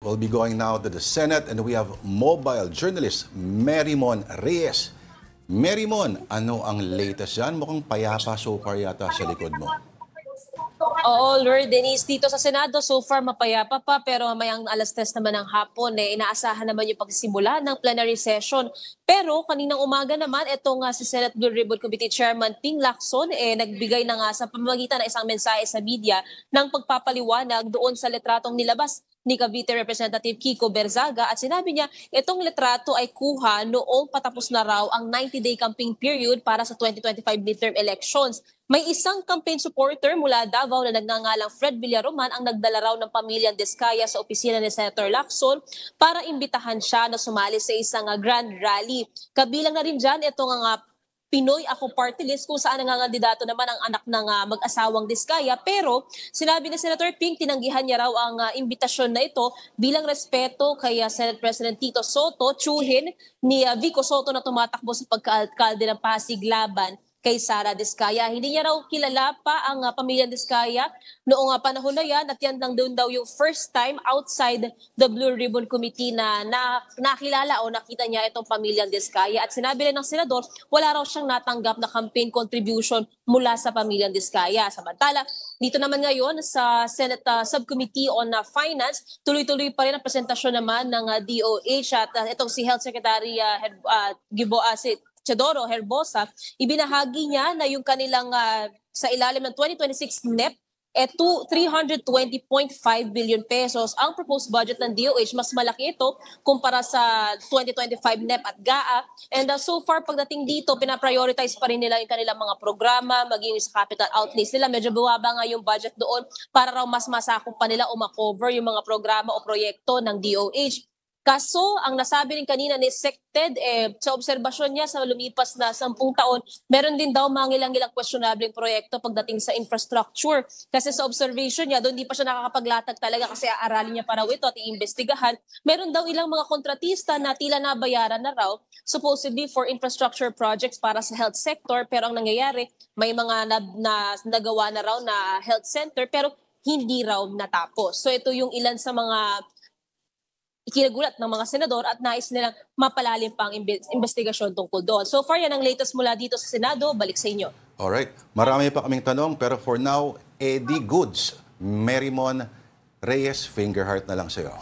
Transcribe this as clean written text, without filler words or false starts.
We'll be going now to the Senate and we have mobile journalist Merymon Reyes. Merymon, ano ang latest yan? Mukhang payapa so far yata sa likod mo. Oo, Lord Denise, dito sa Senado, so far mapayapa pa, pero mamayang alas 3 naman ng hapon, inaasahan naman yung pagsisimula ng plenary session. Pero kaninang umaga naman, itong si Senate Blue Ribbon Committee Chairman Ting Lacson, nagbigay na nga sa pamamagitan ng isang mensahe sa media ng pagpapaliwanag doon sa litratong nilabas ni Cavite Representative Kiko Berzaga, at sinabi niya itong litrato ay kuha noong patapos na raw ang 90-day campaign period para sa 2025 midterm elections. May isang campaign supporter mula Davao na nagngangalang Fred Villaroman ang nagdala raw ng pamilyang Diskaya sa opisina ni Senator Lacson para imbitahan siya na sumali sa isang grand rally. Kabilang na rin dyan itong Pinoy Ako Party List kung saan nangangandidato naman ang anak ng mag-asawang Diskaya, pero sinabi ni Senator Ping tinanggihan niya raw ang imbitasyon na ito bilang respeto kay Senate President Tito Soto, tsuhin ni Vico Soto na tumatakbo sa pagka-alkalde ng Pasig laban kay Sara Diskaya. Hindi niya raw kilala pa ang pamilyang Diskaya noong panahon na yan, at yan lang doon daw yung first time outside the Blue Ribbon Committee na nakilala o nakita niya itong pamilyang Diskaya. At sinabi rin ng senador, wala raw siyang natanggap na campaign contribution mula sa pamilyang Diskaya. Samantala, dito naman ngayon sa Senate Subcommittee on Finance, tuloy-tuloy pa rin ang presentasyon naman ng DOH at itong si Health Secretary Teodoro Herbosa, ibinahagi niya na yung kanilang sa ilalim ng 2026 NEP 320.5 billion pesos. Ang proposed budget ng DOH, mas malaki ito kumpara sa 2025 NEP at GAA. And so far, pagdating dito, pinaprioritize pa rin nila yung kanilang mga programa, maging sa capital outlays nila. Medyo buwaba nga yung budget doon para raw mas masakop pa nila o makover yung mga programa o proyekto ng DOH. Kaso, ang nasabi rin kanina ni Sected, sa obserbasyon niya sa lumipas na 10 taon, meron din daw mga ilang questionable proyekto pagdating sa infrastructure. Kasi sa observation niya, doon di pa siya nakakapaglatag talaga kasi aaralin niya para ito at iimbestigahan. Meron daw ilang mga kontratista na tila nabayaran na raw, supposedly for infrastructure projects para sa health sector. Pero ang nangyayari, may mga nagawa na raw na health center pero hindi raw natapos. So ito yung ilan sa mga ikinagulat ng mga senador at nais nilang mapalalim pang investigasyon tungkol doon. So far, yan ang latest mula dito sa Senado. Balik sa inyo. Alright. Marami pa kaming tanong, pero for now, Eddie Goods, Merymon Reyes, finger heart na lang sa'yo.